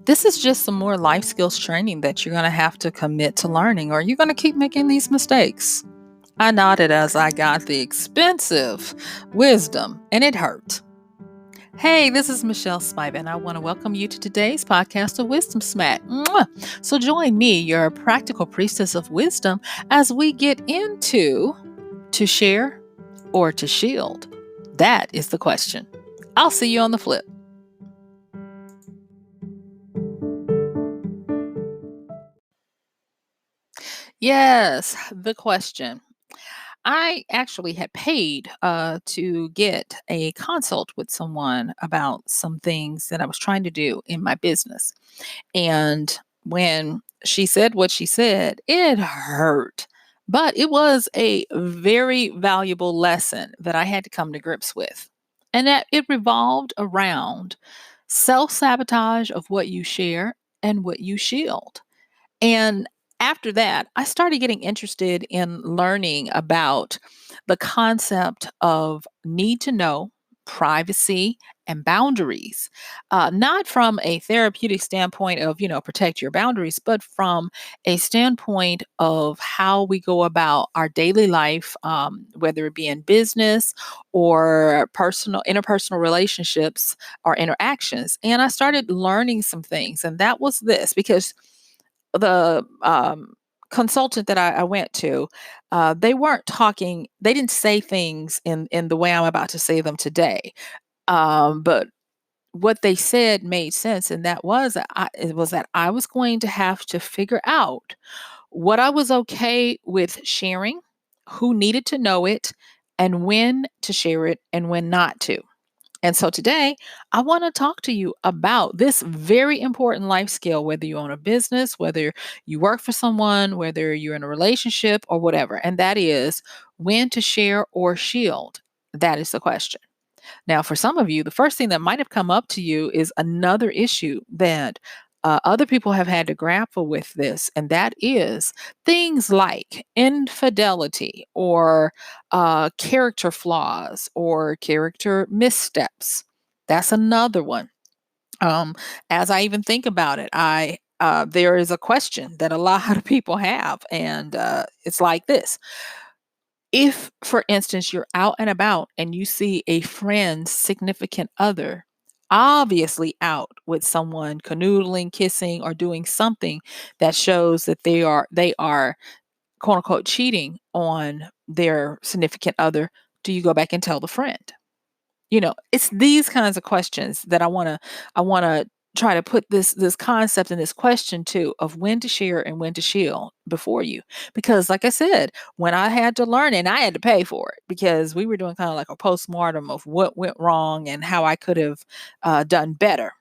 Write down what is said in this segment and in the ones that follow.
This is just some more life skills training that you're going to have to commit to learning, or you're going to keep making these mistakes. I nodded as I got the expensive wisdom, and it hurt. Hey, this is MichelleSpiva, and I want to welcome you to today's podcast of Wisdom Smack. Mwah! So join me, your practical priestess of wisdom, as we get into to share or to shield. That is the question. I'll see you on the flip. Yes, the question. I actually had paid to get a consult with someone about some things that I was trying to do in my business. And when she said what she said, it hurt. But it was a very valuable lesson that I had to come to grips with. And that it revolved around self sabotage of what you share and what you shield. And after that, I started getting interested in learning about the concept of need to know, privacy, and boundaries. Not from a therapeutic standpoint of, protect your boundaries, but from a standpoint of how we go about our daily life, whether it be in business or interpersonal relationships or interactions. And I started learning some things. And that was this because the consultant that I went to, they weren't talking. They didn't say things in the way I'm about to say them today. But what they said made sense, and it was that I was going to have to figure out what I was okay with sharing, who needed to know it, and when to share it and when not to. And so today, I want to talk to you about this very important life skill, whether you own a business, whether you work for someone, whether you're in a relationship or whatever. And that is when to share or shield. That is the question. Now, for some of you, the first thing that might have come up to you is another issue that other people have had to grapple with this, and that is things like infidelity or character flaws or character missteps. That's another one. Um, as I even think about it, I there is a question that a lot of people have, and it's like this: if, for instance, you're out and about and you see a friend's significant other obviously out with someone canoodling, kissing, or doing something that shows that they are quote unquote cheating on their significant other, do you go back and tell the friend? It's these kinds of questions that I want to try to put this concept and this question to of when to share and when to shield before you. Because like I said, when I had to learn and I had to pay for it because we were doing kind of like a postmortem of what went wrong and how I could have done better.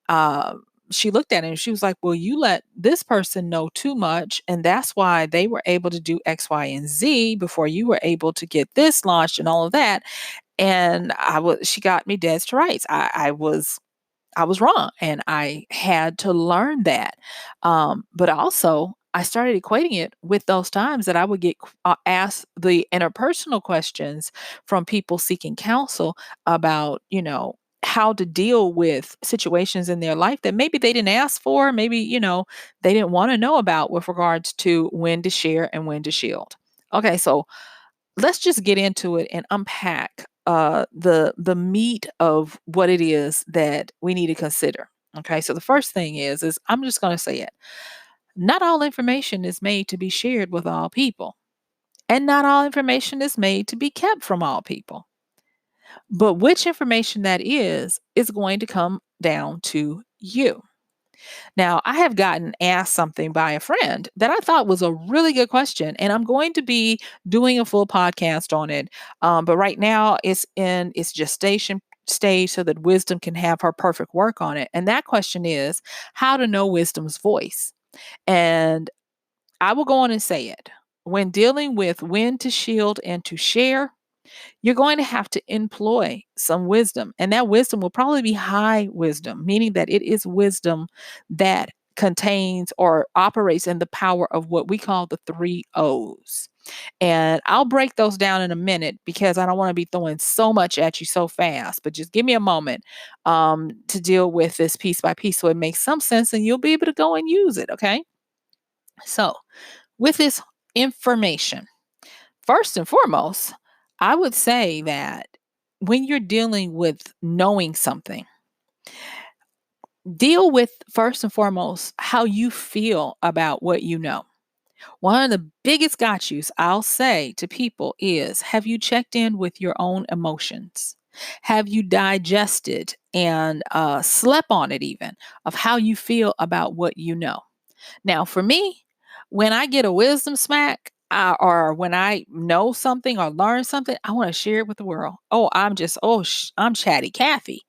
Uh, she looked at it and she was like, well, you let this person know too much. And that's why they were able to do X, Y, and Z before you were able to get this launched and all of that. And she got me dead to rights. I was wrong, and I had to learn that. But also, I started equating it with those times that I would get asked the interpersonal questions from people seeking counsel about, how to deal with situations in their life that maybe they didn't ask for, maybe, they didn't want to know about with regards to when to share and when to shield. Okay, so let's just get into it and unpack the meat of what it is that we need to consider. Okay, so the first thing is I'm just going to say it. Not all information is made to be shared with all people, and not all information is made to be kept from all people. But which information that is going to come down to you. Now, I have gotten asked something by a friend that I thought was a really good question, and I'm going to be doing a full podcast on it. But right now, it's in its gestation stage so that wisdom can have her perfect work on it. And that question is how to know wisdom's voice. And I will go on and say it. When dealing with when to shield and to share, you're going to have to employ some wisdom. And that wisdom will probably be high wisdom, meaning that it is wisdom that contains or operates in the power of what we call the three O's. And I'll break those down in a minute because I don't want to be throwing so much at you so fast, but just give me a moment to deal with this piece by piece so it makes some sense and you'll be able to go and use it. Okay. So, with this information, first and foremost, I would say that when you're dealing with knowing something, deal with first and foremost how you feel about what you know. One of the biggest got yous I'll say to people is, have you checked in with your own emotions? Have you digested and slept on it, even of how you feel about what you know? Now, for me, when I get a wisdom smack, or when I know something or learn something, I want to share it with the world. Oh, I'm chatty Cathy.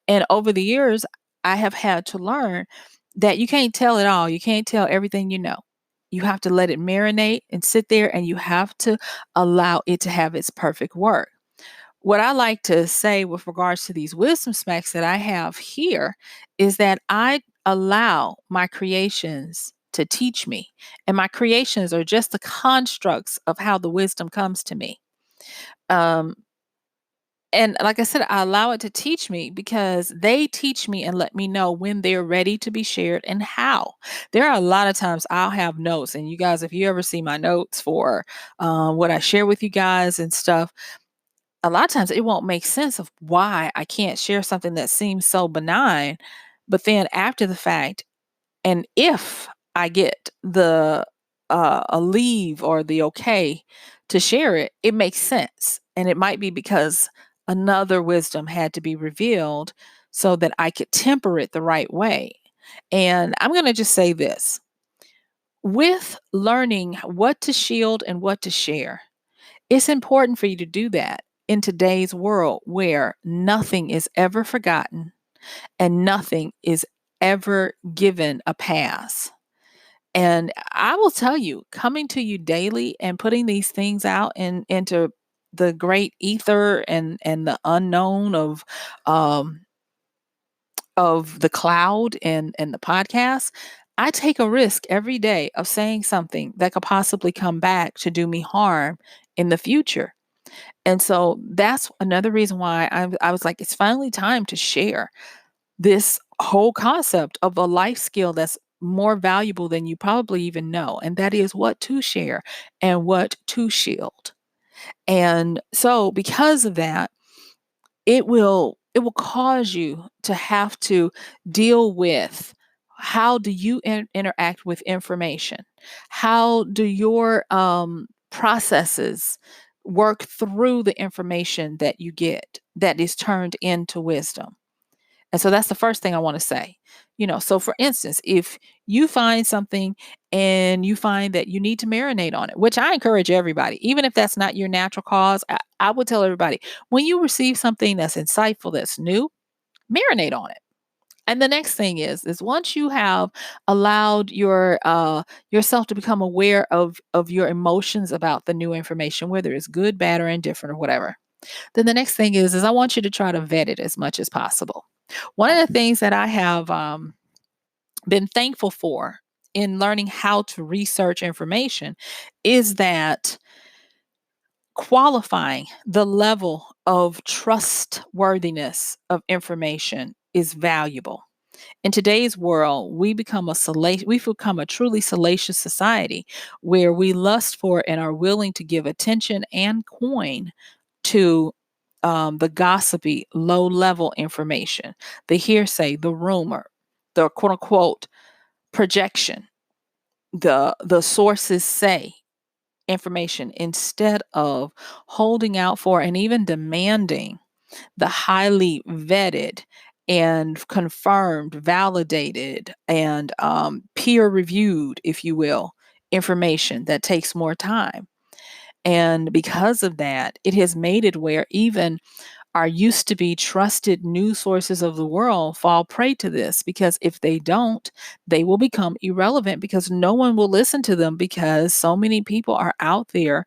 And over the years, I have had to learn that you can't tell it all. You can't tell everything you know. You have to let it marinate and sit there, and you have to allow it to have its perfect work. What I like to say with regards to these wisdom smacks that I have here is that I allow my creations to teach me, and my creations are just the constructs of how the wisdom comes to me. Um, and like I said, I allow it to teach me because they teach me and let me know when they're ready to be shared and how. There are a lot of times I'll have notes, and you guys, if you ever see my notes for what I share with you guys and stuff, a lot of times it won't make sense of why I can't share something that seems so benign. But then after the fact, and if I get the a leave or the okay to share it, it makes sense. And it might be because another wisdom had to be revealed so that I could temper it the right way. And I'm going to just say this, with learning what to shield and what to share, it's important for you to do that in today's world where nothing is ever forgotten and nothing is ever given a pass. And I will tell you, coming to you daily and putting these things out into the great ether and the unknown of the cloud and the podcast, I take a risk every day of saying something that could possibly come back to do me harm in the future. And so that's another reason why I was like, it's finally time to share this whole concept of a life skill that's more valuable than you probably even know. And that is what to share and what to shield. And so because of that, it will cause you to have to deal with how do you interact with information? How do your processes work through the information that you get that is turned into wisdom? And so that's the first thing I want to say. So for instance, if you find something and you find that you need to marinate on it, which I encourage everybody, even if that's not your natural cause, I would tell everybody, when you receive something that's insightful, that's new, marinate on it. And the next thing is once you have allowed yourself to become aware of your emotions about the new information, whether it's good, bad, or indifferent or whatever, then the next thing is I want you to try to vet it as much as possible. One of the things that I have been thankful for in learning how to research information is that qualifying the level of trustworthiness of information is valuable. In today's world, we've become a truly salacious society where we lust for and are willing to give attention and coin to the gossipy, low level information, the hearsay, the rumor, the quote unquote projection, the sources say information, instead of holding out for and even demanding the highly vetted and confirmed, validated, and peer reviewed, if you will, information that takes more time. And because of that, it has made it where even our used to be trusted news sources of the world fall prey to this, because if they don't, they will become irrelevant because no one will listen to them because so many people are out there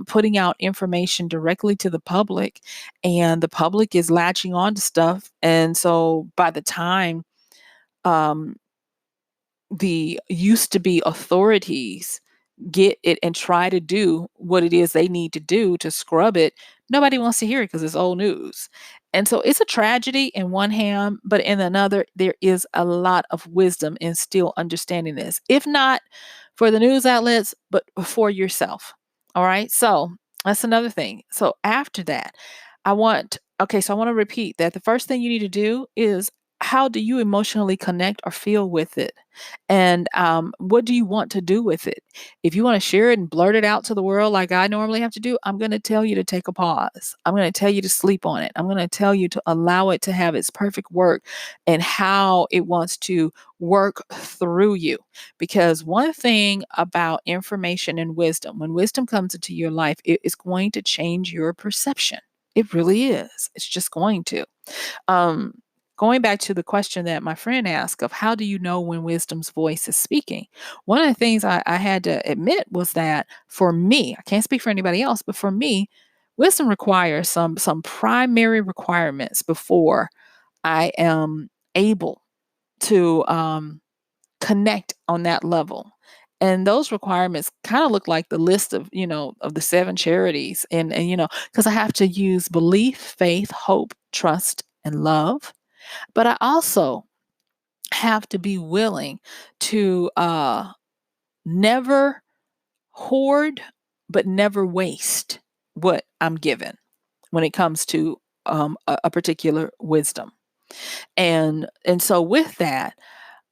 putting out information directly to the public, and the public is latching on to stuff. And so by the time um, the used to be authorities get it and try to do what it is they need to do to scrub it, nobody wants to hear it because it's old news. And so it's a tragedy in one hand, but in another, there is a lot of wisdom in still understanding this. If not for the news outlets, but for yourself. All right. So that's another thing. So after that, so I want to repeat that the first thing you need to do is, how do you emotionally connect or feel with it? And what do you want to do with it? If you want to share it and blurt it out to the world like I normally have to do, I'm going to tell you to take a pause. I'm going to tell you to sleep on it. I'm going to tell you to allow it to have its perfect work and how it wants to work through you. Because one thing about information and wisdom, when wisdom comes into your life, it is going to change your perception. It really is. It's just going to. Um, Going back to the question that my friend asked of how do you know when wisdom's voice is speaking? One of the things I had to admit was that for me, I can't speak for anybody else, but for me, wisdom requires some primary requirements before I am able to connect on that level. And those requirements kind of look like the list of, of the seven charities. And because I have to use belief, faith, hope, trust, and love. But I also have to be willing to never hoard, but never waste what I'm given when it comes to a particular wisdom. And so with that,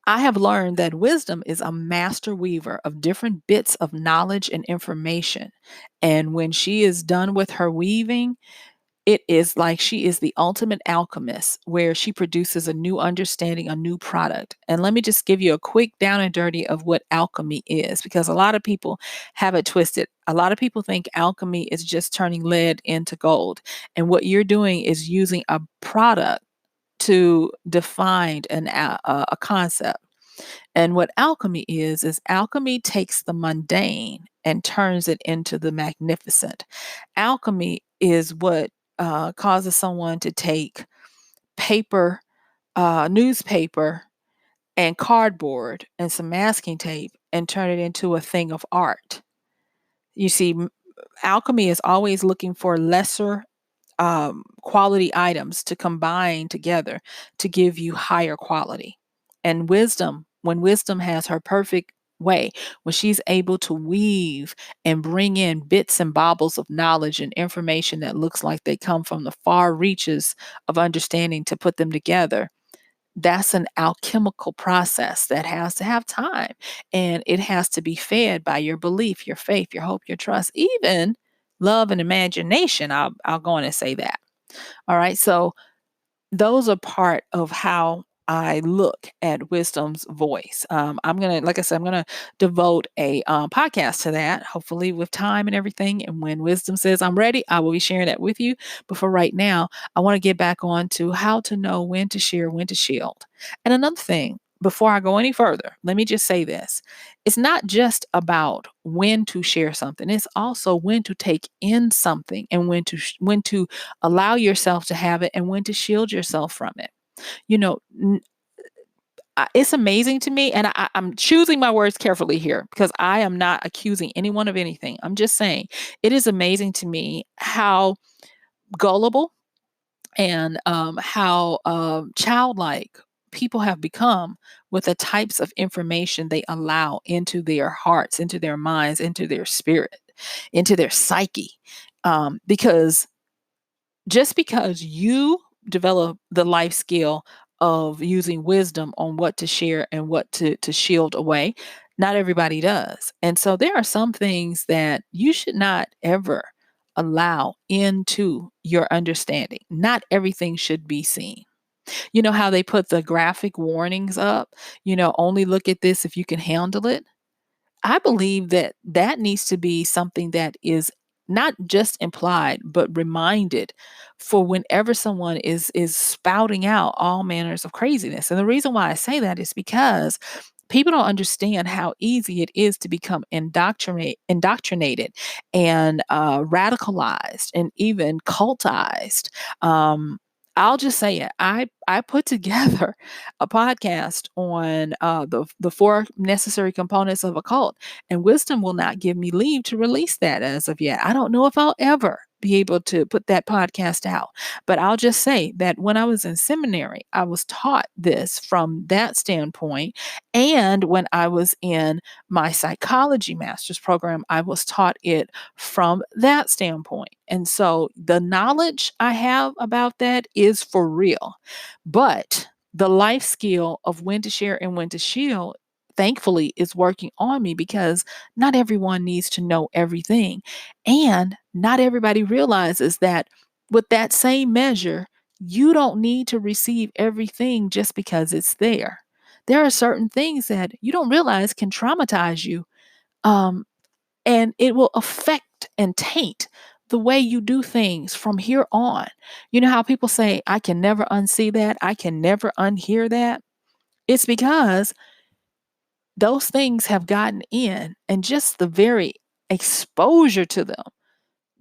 I have learned that wisdom is a master weaver of different bits of knowledge and information. And when she is done with her weaving, it is like she is the ultimate alchemist, where she produces a new understanding, a new product. And let me just give you a quick down and dirty of what alchemy is, because a lot of people have it twisted. A lot of people think alchemy is just turning lead into gold. And what you're doing is using a product to define a concept. And what alchemy is alchemy takes the mundane and turns it into the magnificent. Alchemy is what causes someone to take paper, newspaper, and cardboard and some masking tape and turn it into a thing of art. You see, alchemy is always looking for lesser quality items to combine together to give you higher quality. And wisdom, when wisdom has her perfect way, when she's able to weave and bring in bits and baubles of knowledge and information that looks like they come from the far reaches of understanding to put them together, that's an alchemical process that has to have time, and it has to be fed by your belief, your faith, your hope, your trust, even love and imagination. I'll go on and say that. All right. So those are part of how I look at wisdom's voice. Like I said, I'm gonna devote a podcast to that, hopefully with time and everything. And when wisdom says I'm ready, I will be sharing that with you. But for right now, I want to get back on to how to know when to share, when to shield. And another thing, before I go any further, let me just say this. It's not just about when to share something. It's also when to take in something and when to allow yourself to have it and when to shield yourself from it. You know, it's amazing to me, and I'm choosing my words carefully here because I am not accusing anyone of anything. I'm just saying it is amazing to me how gullible and how childlike people have become with the types of information they allow into their hearts, into their minds, into their spirit, into their psyche. Because just because you develop the life skill of using wisdom on what to share and what to shield away, not everybody does. And so there are some things that you should not ever allow into your understanding. Not everything should be seen. You know how they put the graphic warnings up? Only look at this if you can handle it. I believe that that needs to be something that is not just implied but reminded for whenever someone is spouting out all manners of craziness. And the reason why I say that is because people don't understand how easy it is to become indoctrinated and radicalized and even cultized. I'll just say it. I put together a podcast on the four necessary components of a cult, and wisdom will not give me leave to release that as of yet. I don't know if I'll ever be able to put that podcast out, but I'll just say that when I was in seminary, I was taught this from that standpoint, and when I was in my psychology master's program, I was taught it from that standpoint. And so the knowledge I have about that is for real. But the life skill of when to share and when to shield, thankfully, is working on me because not everyone needs to know everything. And not everybody realizes that with that same measure, you don't need to receive everything just because it's there. There are certain things that you don't realize can traumatize you. Um, and it will affect and taint the way you do things from here on. You know how people say, I can never unsee that, I can never unhear that? It's because those things have gotten in, and just the very exposure to them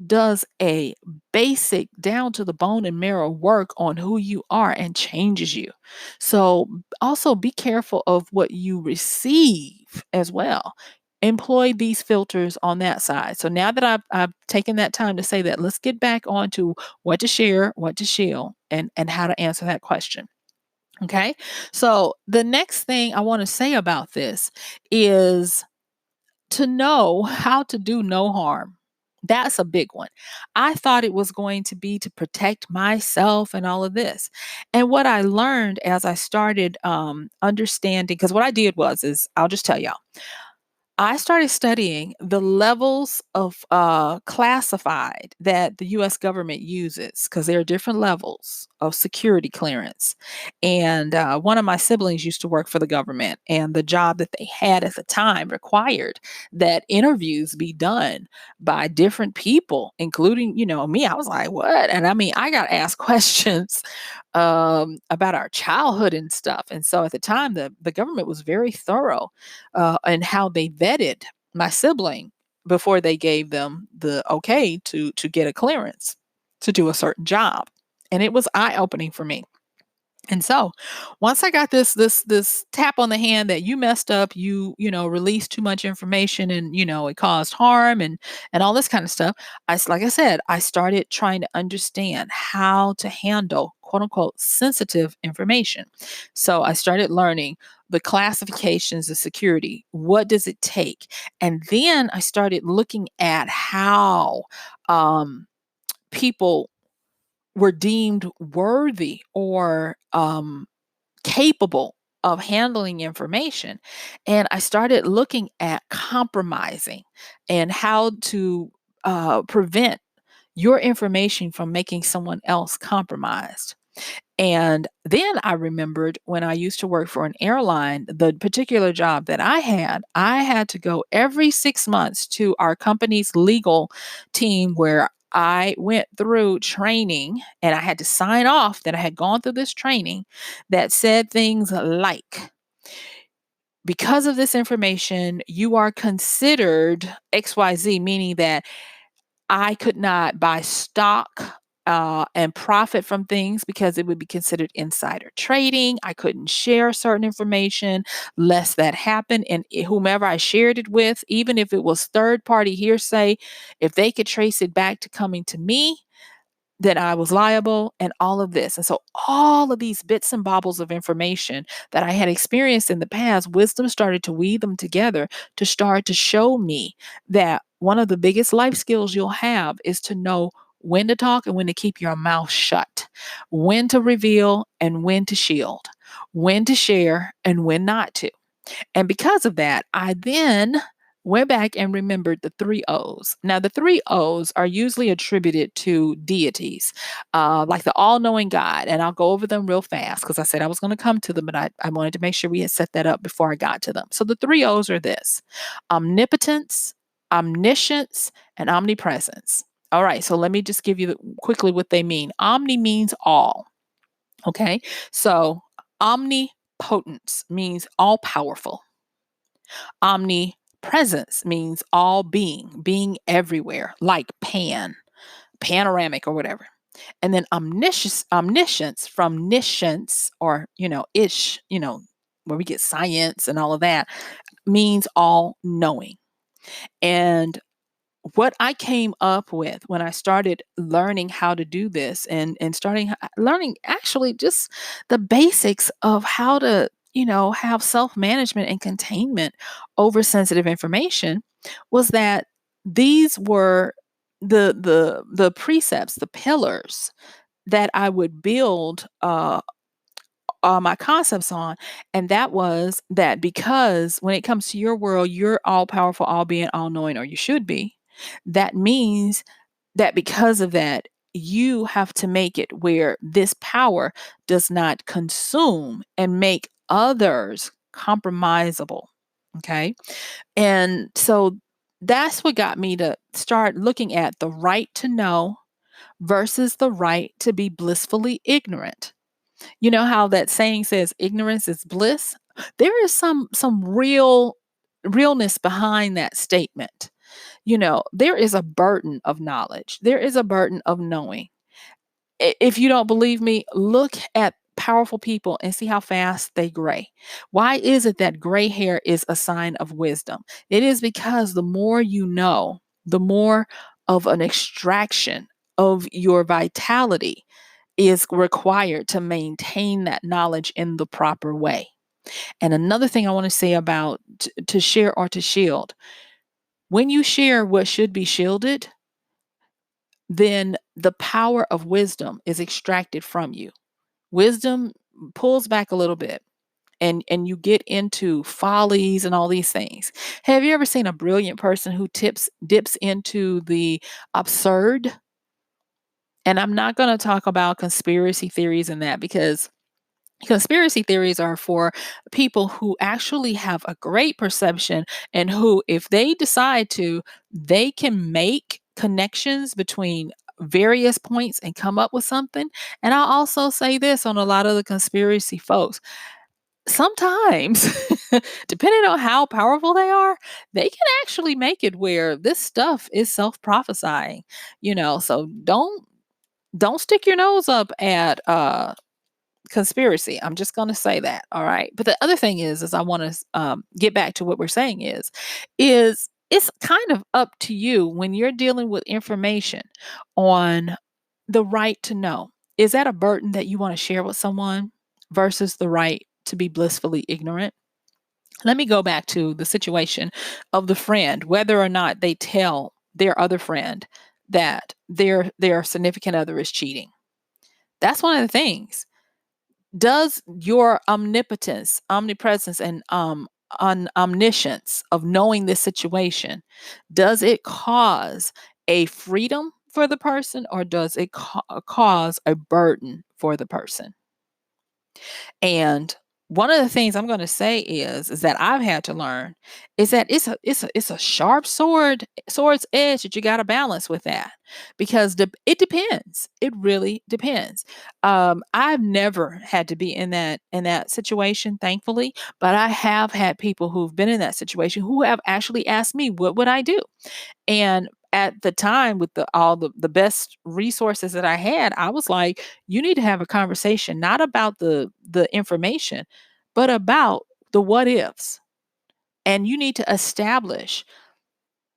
does a basic down to the bone and marrow work on who you are and changes you. So also be careful of what you receive as well. Employ these filters on that side. So now that I've taken that time to say that, let's get back on to what to share, what to shield, and how to answer that question. Okay. So the next thing I want to say about this is to know how to do no harm. That's a big one. I thought it was going to be to protect myself and all of this. And what I learned as I started understanding, because what I did was, is I'll just tell y'all, I started studying the levels of classified that the US government uses because there are different levels of security clearance. And one of my siblings used to work for the government, and the job that they had at the time required that interviews be done by different people, including, me. I was like, what? And I mean, I got asked questions about our childhood and stuff. And so at the time, the government was very thorough and how they vetted my sibling before they gave them the okay to get a clearance to do a certain job. And it was eye opening for me. And so once I got this tap on the hand that you messed up, released too much information, and it caused harm and all this kind of stuff. Like I said, I started trying to understand how to handle quote unquote sensitive information. So I started learning the classifications of security. What does it take? And then I started looking at how people were deemed worthy or capable of handling information. And I started looking at compromising and how to prevent your information from making someone else compromised. And then I remembered when I used to work for an airline, the particular job that I had to go every 6 months to our company's legal team where I went through training and I had to sign off that I had gone through this training that said things like, because of this information, you are considered XYZ, meaning that I could not buy stock and profit from things because it would be considered insider trading. I couldn't share certain information lest that happened. And whomever I shared it with, even if it was third party hearsay, if they could trace it back to coming to me, that I was liable and all of this. And so all of these bits and bobbles of information that I had experienced in the past, wisdom started to weave them together to start to show me that one of the biggest life skills you'll have is to know when to talk and when to keep your mouth shut, when to reveal and when to shield, when to share and when not to. And because of that, I then went back and remembered the three O's. Now, the three O's are usually attributed to deities, like the all knowing God. And I'll go over them real fast because I said I was going to come to them, but I wanted to make sure we had set that up before I got to them. So the three O's are this: omnipotence, omniscience, and omnipresence. All right, so let me just give you quickly what they mean. Omni means all. Okay, so omnipotence means all powerful. Omnipresence means all being, being everywhere, like panoramic or whatever. And then omniscience from niscience, or, ish, where we get science and all of that, means all knowing. And what I came up with when I started learning how to do this, and starting learning actually just the basics of how to, have self-management and containment over sensitive information, was that these were the precepts, the pillars that I would build all my concepts on. And that was that, because when it comes to your world, you're all powerful, all being, all knowing, or you should be. That means that because of that, you have to make it where this power does not consume and make others compromisable. Okay. And so that's what got me to start looking at the right to know versus the right to be blissfully ignorant. You know how that saying says ignorance is bliss? There is some realness behind that statement. There is a burden of knowledge. There is a burden of knowing. If you don't believe me, look at powerful people and see how fast they gray. Why is it that gray hair is a sign of wisdom? It is because the more you know, the more of an extraction of your vitality is required to maintain that knowledge in the proper way. And another thing I want to say about to share or to shield, when you share what should be shielded, then the power of wisdom is extracted from you. Wisdom pulls back a little bit, and you get into follies and all these things. Have you ever seen a brilliant person who dips into the absurd? And I'm not going to talk about conspiracy theories and that, because conspiracy theories are for people who actually have a great perception, and who, if they decide to, they can make connections between various points and come up with something. And I'll also say this on a lot of the conspiracy folks. Sometimes, depending on how powerful they are, they can actually make it where this stuff is self-prophesying, so don't stick your nose up at conspiracy. I'm just going to say that. All right. But the other thing is I want to get back to what we're saying is it's kind of up to you when you're dealing with information on the right to know. Is that a burden that you want to share with someone versus the right to be blissfully ignorant? Let me go back to the situation of the friend, whether or not they tell their other friend that their significant other is cheating. That's one of the things. Does your omnipotence, omnipresence, and omniscience of knowing this situation, does it cause a freedom for the person, or does it cause a burden for the person? And one of the things I'm going to say is that I've had to learn is that it's a sharp sword's edge that you got to balance with that, because it depends. It really depends. I've never had to be in that situation, thankfully, but I have had people who've been in that situation who have actually asked me, what would I do? And at the time, with all the best resources that I had, I was like, you need to have a conversation, not about the information, but about the what ifs. And you need to establish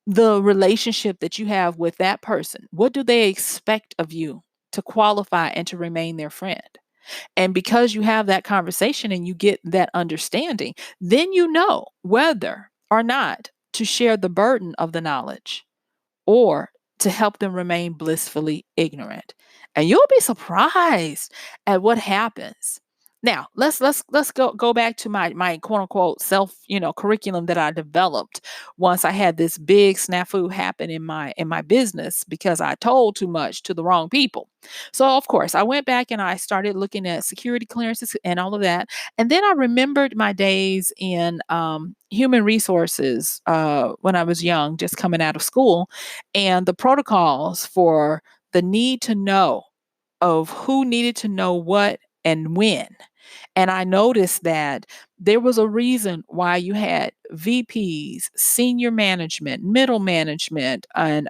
the relationship that you have with that person. What do they expect of you to qualify and to remain their friend? And because you have that conversation and you get that understanding, then you know whether or not to share the burden of the knowledge, or to help them remain blissfully ignorant. And you'll be surprised at what happens. Now, let's go back to my quote unquote self, curriculum that I developed once I had this big snafu happen in my business because I told too much to the wrong people. So of course, I went back and I started looking at security clearances and all of that. And then I remembered my days in human resources when I was young, just coming out of school, and the protocols for the need to know of who needed to know what and when. And I noticed that there was a reason why you had VPs, senior management, middle management, and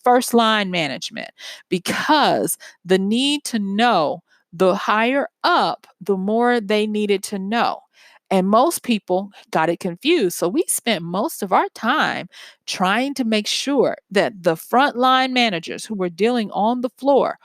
first line management, because the need to know, the higher up, the more they needed to know. And most people got it confused. So we spent most of our time trying to make sure that the frontline managers who were dealing on the floor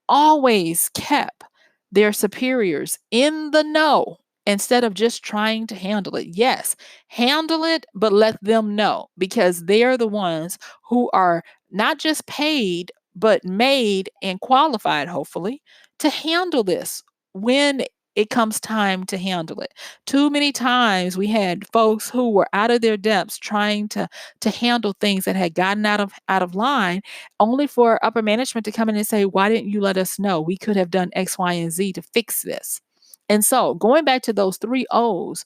always kept their superiors in the know instead of just trying to handle it. Yes, handle it, but let them know, because they're the ones who are not just paid, but made and qualified, hopefully, to handle this when it comes time to handle it. Too many times we had folks who were out of their depths trying to handle things that had gotten out of line, only for upper management to come in and say, "Why didn't you let us know? We could have done X, Y, and Z to fix this." And so, going back to those three O's,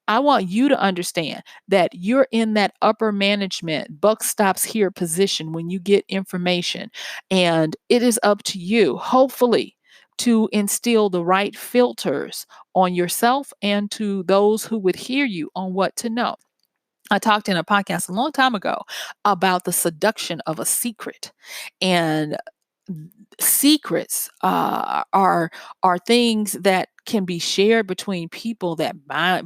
I want you to understand that you're in that upper management, buck stops here position when you get information. And it is up to you, hopefully, to instill the right filters on yourself and to those who would hear you on what to know. I talked in a podcast a long time ago about the seduction of a secret. And secrets are things that can be shared between people that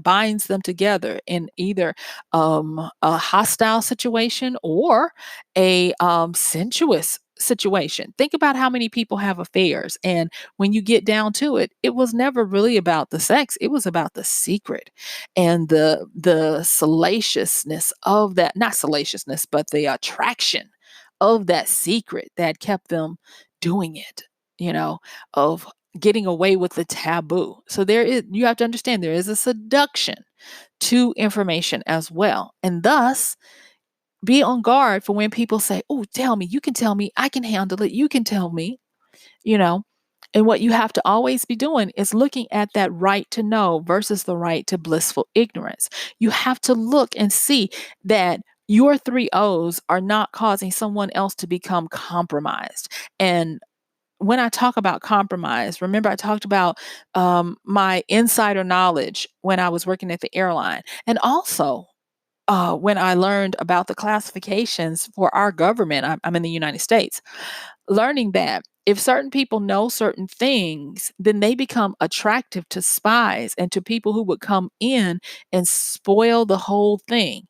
binds them together in either a hostile situation or a sensuous situation. Think about how many people have affairs, and when you get down to it, it was never really about the sex. It was about the secret and the salaciousness of that, not salaciousness, but the attraction of that secret that kept them doing it, you know, of getting away with the taboo. So there is, you have to understand, there is a seduction to information as well. And thus, be on guard for when people say, "Oh, tell me, you can tell me, I can handle it, you can tell me," you know. And what you have to always be doing is looking at that right to know versus the right to blissful ignorance. You have to look and see that your three O's are not causing someone else to become compromised. And when I talk about compromise, remember I talked about my insider knowledge when I was working at the airline, and also when I learned about the classifications for our government. I'm in the United States, learning that if certain people know certain things, then they become attractive to spies and to people who would come in and spoil the whole thing.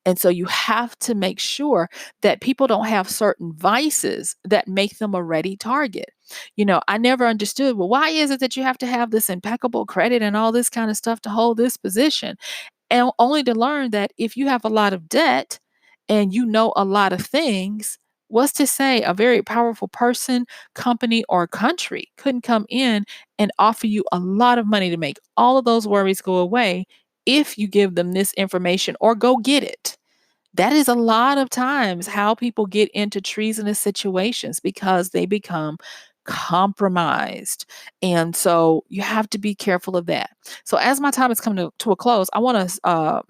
And so you have to make sure that people don't have certain vices that make them a ready target. I never understood, well, why is it that you have to have this impeccable credit and all this kind of stuff to hold this position? And only to learn that if you have a lot of debt and you know a lot of things, what's to say a very powerful person, company, or country couldn't come in and offer you a lot of money to make all of those worries go away if you give them this information or go get it? That is a lot of times how people get into treasonous situations, because they become compromised. And so you have to be careful of that. So as my time is coming to a close, I want to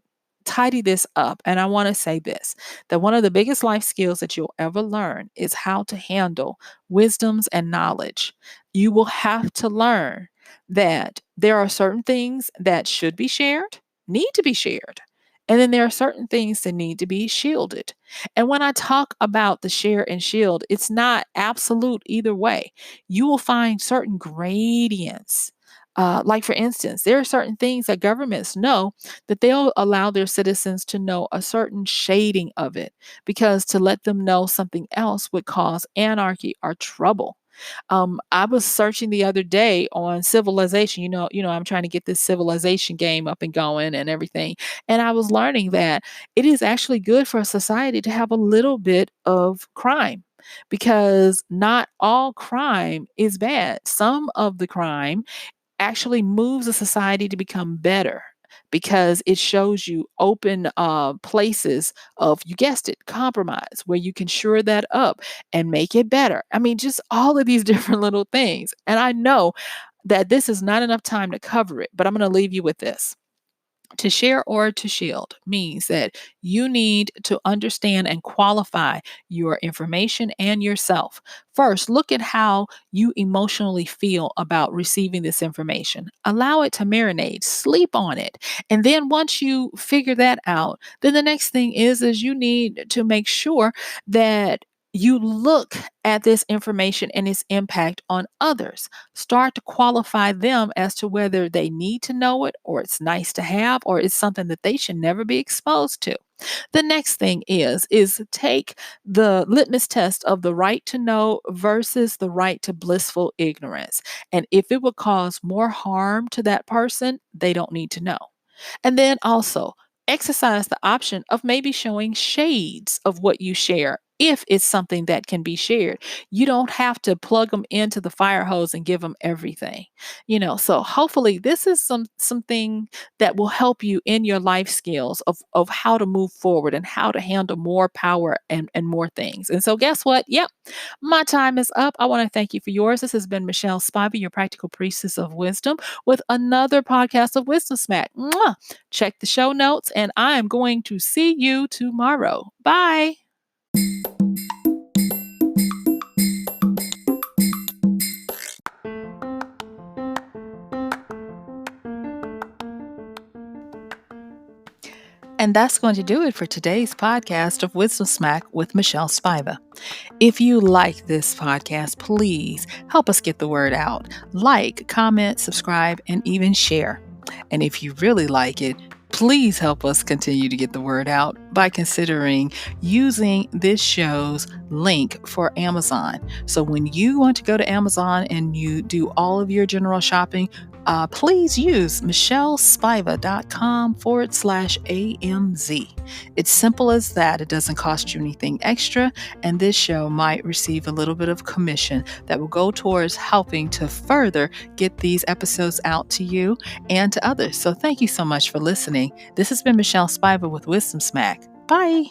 tidy this up, and I want to say this, that one of the biggest life skills that you'll ever learn is how to handle wisdoms and knowledge. You will have to learn that there are certain things that should be shared, need to be shared. And then there are certain things that need to be shielded. And when I talk about the share and shield, it's not absolute either way. You will find certain gradients. Like, for instance, there are certain things that governments know that they'll allow their citizens to know a certain shading of it, because to let them know something else would cause anarchy or trouble. I was searching the other day on civilization. I'm trying to get this civilization game up and going and everything. And I was learning that it is actually good for a society to have a little bit of crime, because not all crime is bad. Some of the crime actually moves a society to become better, because it shows you open places of, you guessed it, compromise, where you can shore that up and make it better. I mean, just all of these different little things. And I know that this is not enough time to cover it, but I'm going to leave you with this. To share or to shield means that you need to understand and qualify your information and yourself. First, look at how you emotionally feel about receiving this information. Allow it to marinate, sleep on it. And then once you figure that out, then the next thing is you need to make sure that you look at this information and its impact on others. Start to qualify them as to whether they need to know it, or it's nice to have, or it's something that they should never be exposed to. The next thing is take the litmus test of the right to know versus the right to blissful ignorance. And if it would cause more harm to that person, they don't need to know. And then also exercise the option of maybe showing shades of what you share if it's something that can be shared. You don't have to plug them into the fire hose and give them everything. So hopefully this is something that will help you in your life skills of how to move forward and how to handle more power and more things. And so guess what? Yep, my time is up. I want to thank you for yours. This has been Michelle Spiva, your practical priestess of wisdom, with another podcast of Wisdom Smack. Mwah! Check the show notes, and I am going to see you tomorrow. Bye. And that's going to do it for today's podcast of Wisdom Smack with Michelle Spiva. If you like this podcast, please help us get the word out. Like, comment, subscribe, and even share. And if you really like it, please help us continue to get the word out by considering using this show's link for Amazon. So when you want to go to Amazon and you do all of your general shopping, please use MichelleSpiva.com/AMZ. It's simple as that. It doesn't cost you anything extra, and this show might receive a little bit of commission that will go towards helping to further get these episodes out to you and to others. So thank you so much for listening. This has been Michelle Spiva with Wisdom Smack. Bye.